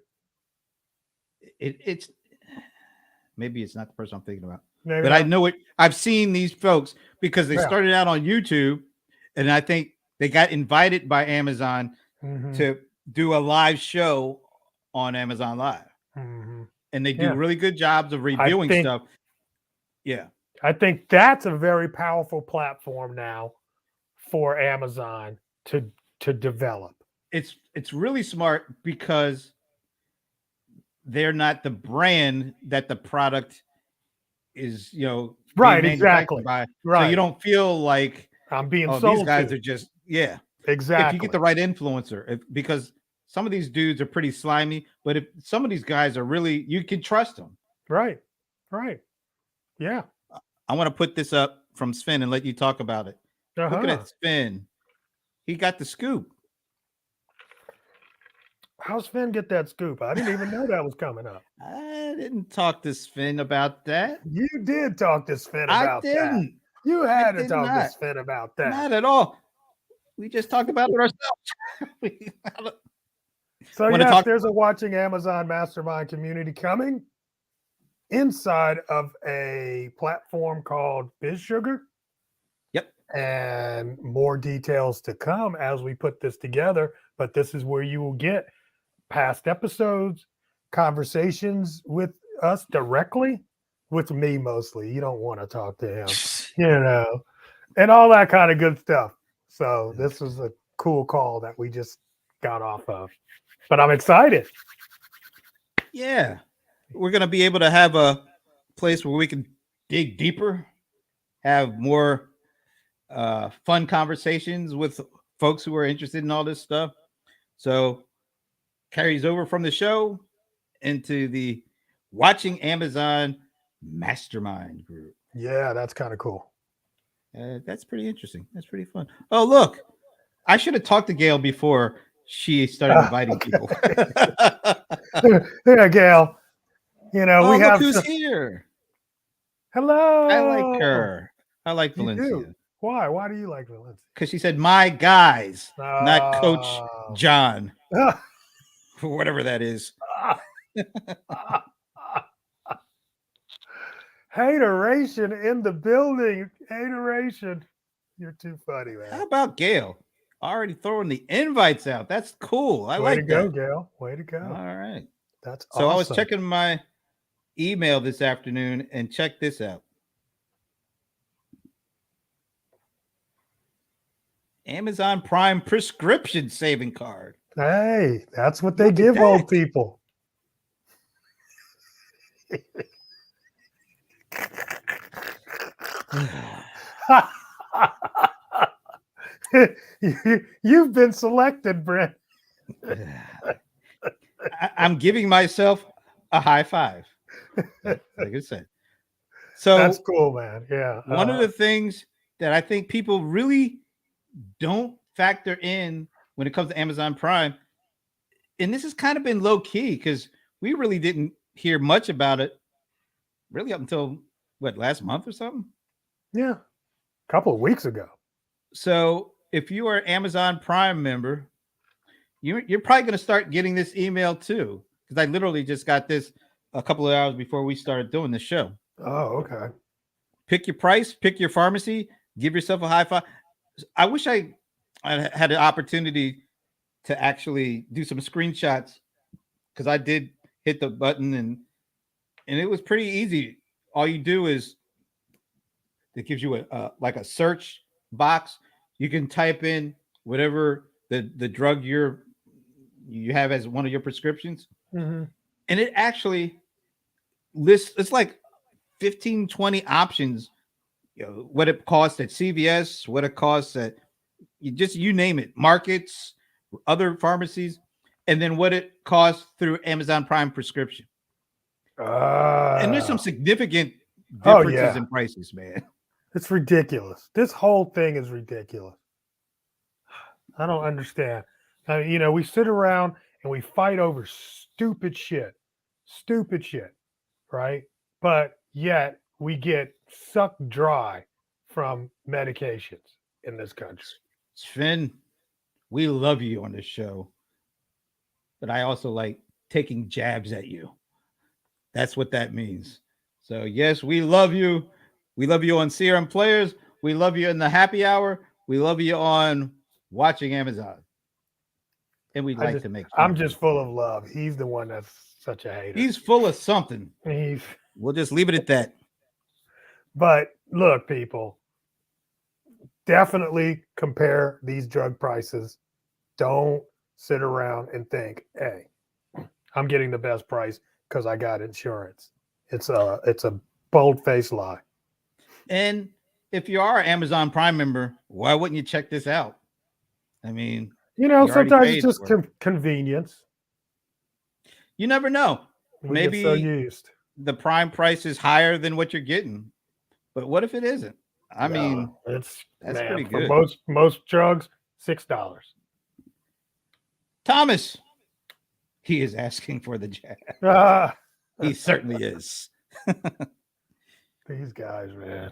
It's maybe it's not the person I'm thinking about, Maybe but I not. know it. I've seen these folks because they Yeah. started out on YouTube, and I think they got invited by Amazon Mm-hmm. to do a live show on Amazon Live, Mm-hmm. and they do Yeah. really good jobs of I reviewing think stuff. Yeah, I think that's a very powerful platform now for Amazon to develop. it's really smart because they're not the brand that the product is, being Right, manufactured exactly. by. So you Right. don't feel like, I'm being oh, these sold guys to. are just, yeah. If you get Exactly. the right influencer, because some of these dudes are pretty slimy, but if some of these guys are really, you can trust them. Right. Right. Yeah. I want to put this up from Sven and let you talk about it. Look at Uh-huh. that Sven. He got the scoop. How's Finn get that scoop? I didn't even know that was coming up. I didn't talk to Sven about that. You did talk to Sven I about that. didn't. You I had to did talk to not. Sven about that. Not at all. We just talked about it ourselves. So Want to yes, talk? there's a watching Amazon mastermind community coming inside of a platform called Biz Sugar. Yep. And more details to come as we put this together. But this is where you will get past episodes, conversations with us directly, with me mostly. You don't want to talk to him, and all that kind of good stuff. So this is a cool call that we just got off of. But I'm excited. Yeah. We're going to be able to have a place where we can dig deeper, have more fun conversations with folks who are interested in all this stuff. So carries over from the show into the Watching Amazon Mastermind group. Yeah, that's kind of cool. That's pretty interesting. That's pretty fun. Oh, look, I should have talked to Gail before she started inviting people. Yeah, Gail. Oh, we look have who's here. Hello. I like her. I like You Valencia. do. Why? Why do you like Valencia? Because she said, my guys, not Coach John, or whatever that is. Hateration in the building. Hateration. You're too funny, man. How about Gail? Already throwing the invites out. That's cool. I Way like to go, that. Gail. Way to go. All right. That's So awesome. I was checking my email this afternoon and check this out. Amazon Prime prescription saving card. Hey, that's what they Look at give old that. people. You've been selected, Brent. I'm giving myself a high five. Like I said. So That's cool, man. Yeah. One of the things that I think people really don't factor in when it comes to Amazon Prime, and this has kind of been low key because we really didn't hear much about it really up until last month or something? Yeah. A couple of weeks ago. So if you are an Amazon Prime member, you're probably going to start getting this email too, because I literally just got this a couple of hours before we started doing the show. Oh, okay. Pick your price, pick your pharmacy, give yourself a high five. I wish I I had the opportunity to actually do some screenshots because I did hit the button and it was pretty easy. All you do is it gives you a like a search box. You can type in whatever the drug you have as one of your prescriptions, Mm-hmm. and it actually lists. It's like 15, 20 options. What it costs at CVS, what it costs at you name it, markets, other pharmacies, and then what it costs through Amazon Prime prescription. And there's some significant Oh, differences yeah. in prices, man. It's ridiculous. This whole thing is ridiculous. I don't understand. We sit around and we fight over stupid shit, right? But yet we get sucked dry from medications in this country. Sven, we love you on this show, but I also like taking jabs at you. That's what that means. So, yes, we love you. We love you on CRM Players. We love you in the happy hour. We love you on watching Amazon. And we'd like to make sure I'm just full of love. He's the one that's such a hater. he's full of something. He's We'll just leave it at that. But look, people, definitely compare these drug prices. Don't sit around and think, hey, I'm getting the best price because I got insurance. It's a bold-faced lie. And if you are an Amazon Prime member, why wouldn't you check this out? I mean, sometimes it's just convenience. You never know. Maybe so used. The Prime price is higher than what you're getting. But what if it isn't? I mean, that's pretty for good. most drugs, $6. Thomas, he is asking for the jab. He certainly is. These guys, man.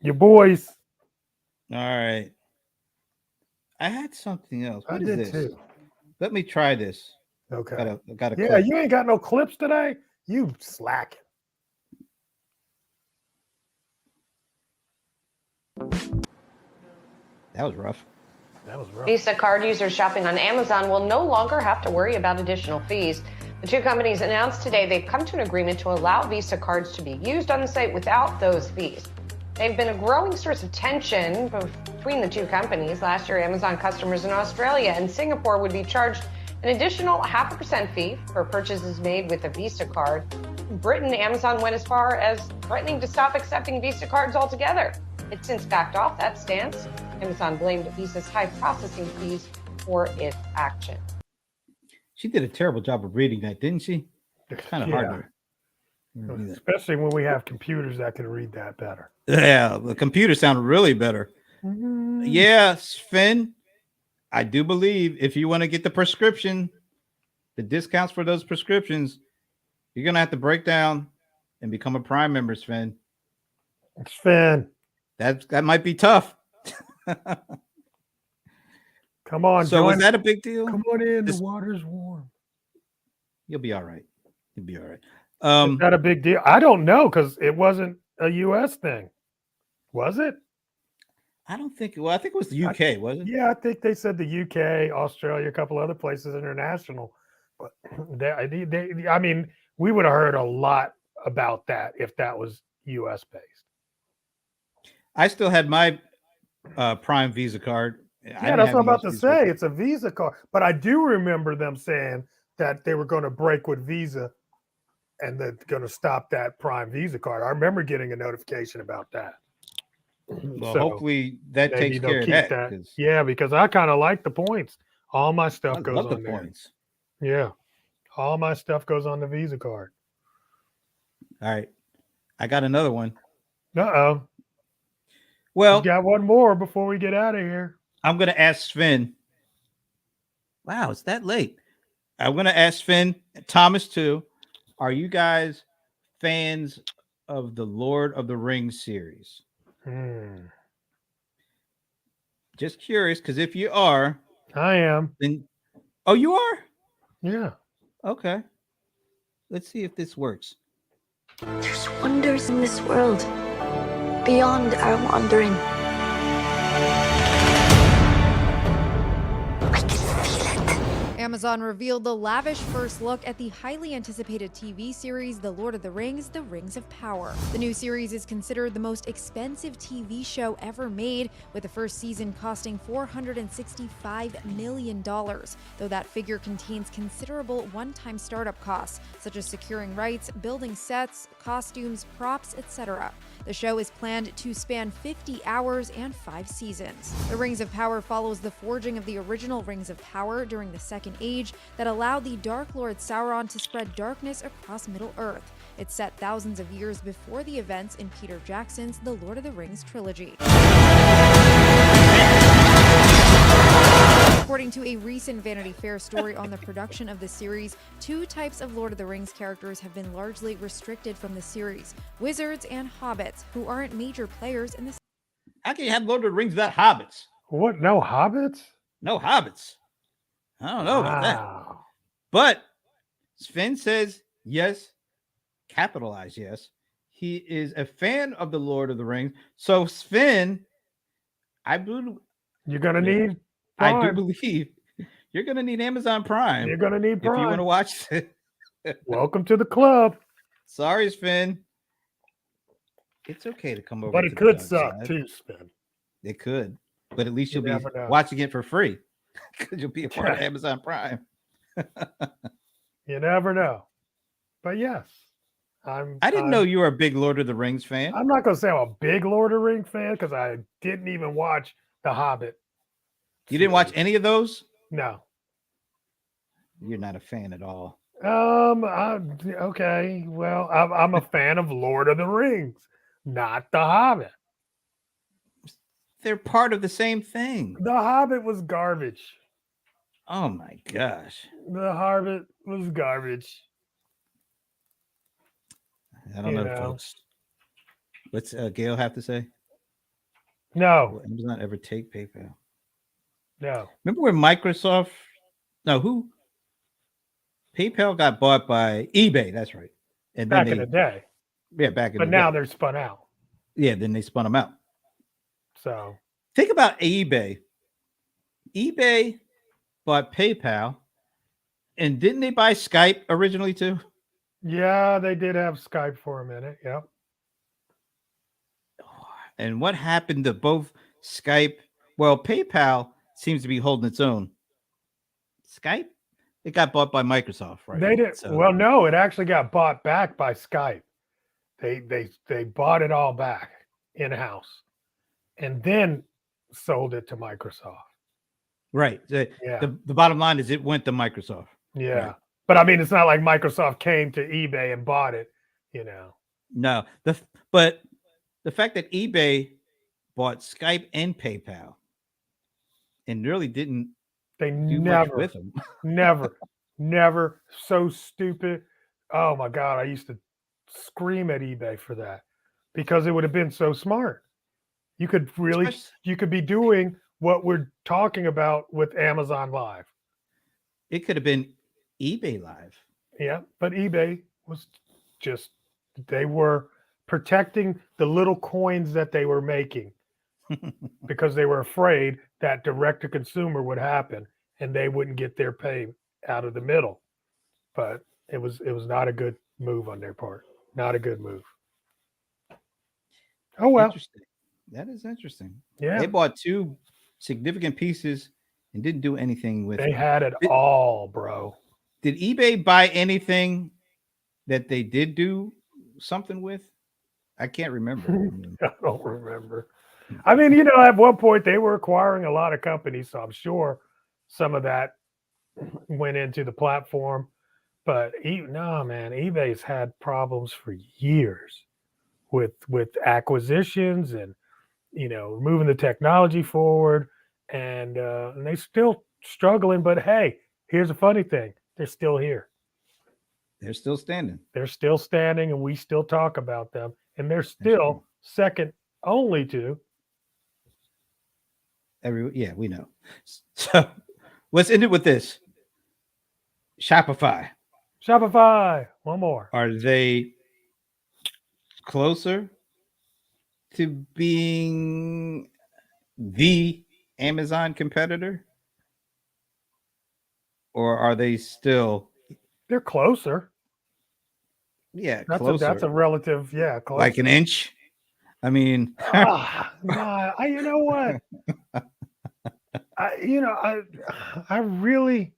Your boys. All right. I had something else. What is this? Too. Let me try this. Okay. Got a yeah, clip. You ain't got no clips today? You slacking. That was rough. Visa card users shopping on Amazon will no longer have to worry about additional fees. The two companies announced today they've come to an agreement to allow Visa cards to be used on the site without those fees. They've been a growing source of tension between the two companies. Last year, Amazon customers in Australia and Singapore would be charged an additional 0.5% fee for purchases made with a Visa card. In Britain, Amazon went as far as threatening to stop accepting Visa cards altogether. It's since backed off that stance. Amazon blamed Visa's high processing fees for its action. She did a terrible job of reading that, didn't she? It's kind of hard. Especially when we have computers that can read that better. Yeah, the computer sounded really better. Mm-hmm. Yeah, Sven, I do believe if you want to get the prescription, the discounts for those prescriptions, you're going to have to break down and become a Prime member, Sven. Sven. That might be tough. Come on. So is that a big deal? Come on in. The water's warm. You'll be all right. You'll be all right. Is that a big deal? I don't know because it wasn't a U.S. thing. Was it? I don't think. Well, I think it was the UK, wasn't it? Yeah, I think they said the UK, Australia, a couple other places international. But I mean, we would have heard a lot about that if that was U.S. based. I still had my Prime Visa card. Yeah, that's what I'm about to say. It's a Visa card. But I do remember them saying that they were going to break with Visa and they're going to stop that Prime Visa card. I remember getting a notification about that. Well, so hopefully that takes care of that. Yeah, because I kind of like the points. All my stuff goes on the points. Yeah. All my stuff goes on the Visa card. All right. I got another one. Uh-oh. Well, we got one more before we get out of here. I'm going to ask Sven. Wow, it's that late. I'm going to ask Sven, Thomas too. Are you guys fans of the Lord of the Rings series? Just curious, because if you are, I am. Then, oh, you are? Yeah. Okay. Let's see if this works. There's wonders in this world beyond our wandering. Amazon revealed the lavish first look at the highly anticipated TV series The Lord of the Rings: The Rings of Power. The new series is considered the most expensive TV show ever made, with the first season costing $465 million, though that figure contains considerable one-time startup costs, such as securing rights, building sets, costumes, props, etc. The show is planned to span 50 hours and 5 seasons. The Rings of Power follows the forging of the original Rings of Power during the Second Age that allowed the Dark Lord Sauron to spread darkness across Middle-earth. It's set thousands of years before the events in Peter Jackson's The Lord of the Rings trilogy. According to a recent Vanity Fair story on the production of the series, 2 types of Lord of the Rings characters have been largely restricted from the series: wizards and hobbits, who aren't major players in the. How can you have Lord of the Rings without hobbits? What? No hobbits? No hobbits. I don't know about that. Wow. But Sven says yes, capitalized yes. He is a fan of the Lord of the Rings. So Sven, I do need I do Prime. believe you're gonna need Amazon Prime. You're gonna need if you want Prime. to watch it. Welcome to the club. Sorry, Sven. It's okay to come over. But to it the could dark suck side. too, Spin. It could, but at least You you'll be never know. watching it for free because you'll be a part of Amazon Prime. You never know. But yes, I didn't know you were a big Lord of the Rings fan. I'm not gonna say I'm a big Lord of the Rings fan because I didn't even watch The Hobbit. You didn't watch any of those? No. You're not a fan at all. Okay. Well, I'm a fan of Lord of the Rings, not The Hobbit. They're part of the same thing. The Hobbit was garbage. Oh my gosh. The Hobbit was garbage. I don't know, folks. What's Gail have to say? No. Will Amazon ever take PayPal? No. Remember when Microsoft? No, who? PayPal got bought by eBay. That's right. And then back in the day. Yeah, back in the day. But now they're spun out. Yeah, then they spun them out. So think about eBay. eBay bought PayPal, and didn't they buy Skype originally too? Yeah, they did have Skype for a minute. Yep. And what happened to both Skype? Well, PayPal seems to be holding its own. Skype, it got bought by Microsoft, right? They did. So, well, no, it actually got bought back by Skype. They bought it all back in-house and then sold it to Microsoft. Right. The bottom line is it went to Microsoft. Yeah. Right. But I mean, it's not like Microsoft came to eBay and bought it, you know. No. But the fact that eBay bought Skype and PayPal and really didn't do much with them. never. So stupid. Oh my God. I used to scream at eBay for that because it would have been so smart. You could really, you could be doing what we're talking about with Amazon Live. It could have been eBay Live. Yeah, but eBay was just, they were protecting the little coins that they were making because they were afraid that direct to consumer would happen and they wouldn't get their pay out of the middle. But it was not a good move on their part. Not a good move. Oh well. Interesting. That is interesting. Yeah. They bought 2 significant pieces and didn't do anything with it. They had it all, bro. Did eBay buy anything that they did do something with? I can't remember. I don't remember. I mean, you know, at one point they were acquiring a lot of companies, so I'm sure some of that went into the platform. But no, man, eBay's had problems for years with acquisitions and, you know, moving the technology forward, and they're still struggling. But hey, here's a funny thing: they're still here. They're still standing. They're still standing, and we still talk about them, and they're still second only to. Yeah, we know. So let's end it with this. Shopify. One more. Are they closer to being the Amazon competitor? or are they still? They're closer. Yeah, That's closer, a relative. Yeah, closer. like an inch. I mean, Nah. You know what? I really,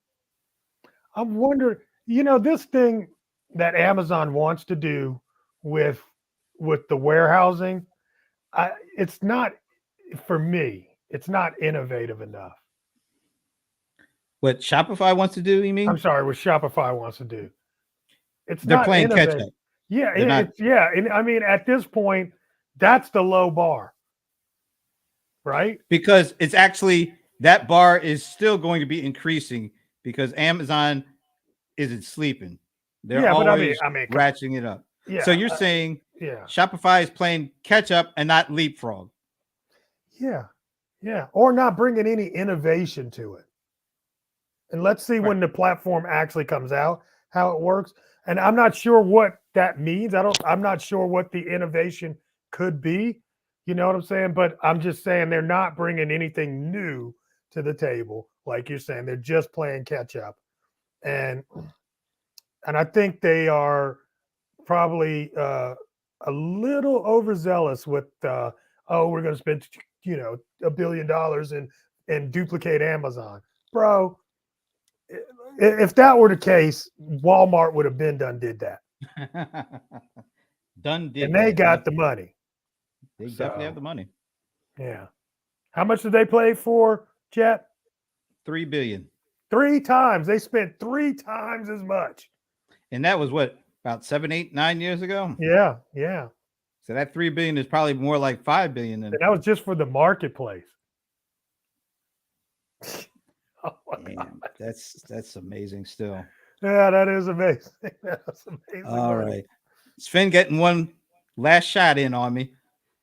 I'm wondering. This thing that Amazon wants to do with with the warehousing, it's not for me. It's not innovative enough. what Shopify wants to do? You I'm mean sorry, what Shopify wants to do. It's they're not playing catch innovative. up? Yeah, They're not it's yeah. And I mean, at this point, that's the low bar, right? because it's actually that bar is still going to be increasing because Amazon isn't sleeping. They're Yeah, but always come on. ratcheting it up. So Yeah, you're saying yeah, Shopify is playing catch up and not leapfrog. yeah, yeah. Or not bringing any innovation to it. And let's see Right. when the platform actually comes out how it works. And I'm not sure what that means. I'm not sure what the innovation could be. You know what I'm saying? But I'm just saying they're not bringing anything new to the table, like you're saying. They're just playing catch up. And I think they are probably a little overzealous with we're going to spend $1 billion and duplicate Amazon, bro. If that were the case, Walmart would have been did that, Done did and they that. got the money. They definitely have So the money. yeah, how much did they play for, Jet? $3 billion. 3 times. They spent 3 times as much. And that was what, about 7, 8, 9 years ago? Yeah, yeah. So that 3 billion is probably more like 5 billion than And that was just for the marketplace. Oh my God. damn, that's amazing still. Yeah, that is amazing. That's amazing. All money. right. Sven getting one last shot in on me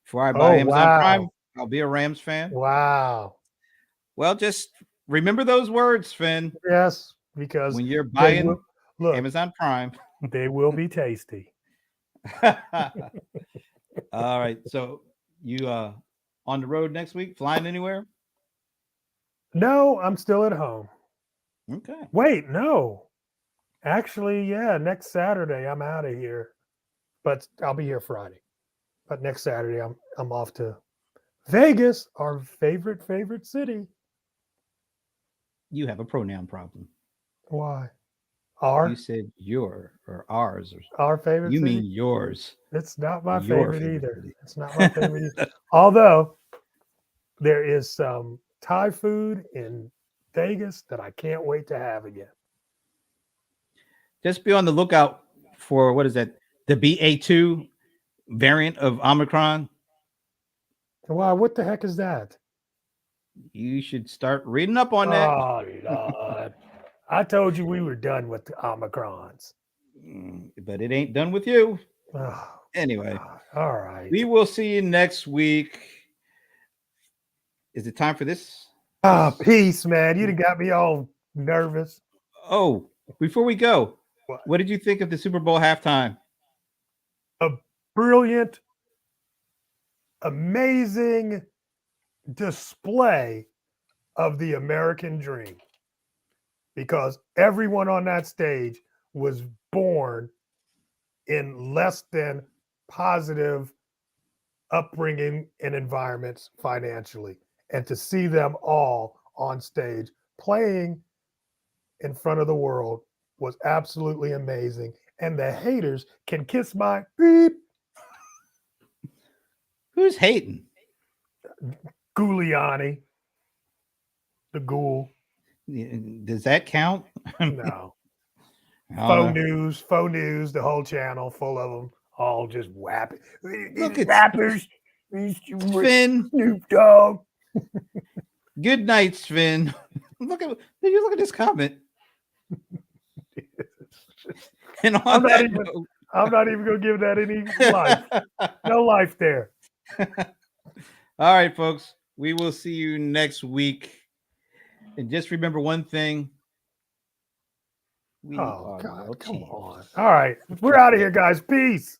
before I buy Oh, Amazon Prime. wow. I'll be a Rams fan. Wow. Well, just remember those words, Sven, Yes, because when you're they buying will look, Amazon Prime. they will be tasty. All right. So you on the road next week, flying anywhere? No, I'm still at home. Okay. Wait, no. Actually, yeah, next Saturday I'm out of here. But I'll be here Friday. But next Saturday I'm off to Vegas, our favorite city. You have a pronoun problem. Why? You said your or ours, or Our favorite you city? mean yours. It's not my Your favorite favorite either. city. It's not my favorite either. Although there is some Thai food in Vegas that I can't wait to have again. Just be on the lookout for what is that? The BA2 variant of Omicron. Wow, what the heck is that? You should start reading up on that. Oh, Lord. I told you we were done with the Omicrons. But it ain't done with you. Oh, Anyway, God. All right. we will see you next week. Is it time for this? Ah, peace, man. You done got me all nervous. Oh, before we go, What? what did you think of the Super Bowl halftime? A brilliant, amazing display of the American dream, because everyone on that stage was born in less than positive upbringing and environments financially. And to see them all on stage playing in front of the world was absolutely amazing. And the haters can kiss my beep. Who's hating? Giuliani, the ghoul. Does that count? No. Faux news, the whole channel full of them, all just whapping. Look at rappers, Sven. Snoop Dogg. Good night, Sven. Did you look at this comment? And on I'm that not even gonna give that any life. No life there. All right, folks. We will see you next week. And just remember one thing. We Oh are God, world come champs. on. All right. We're out of here, guys. Peace.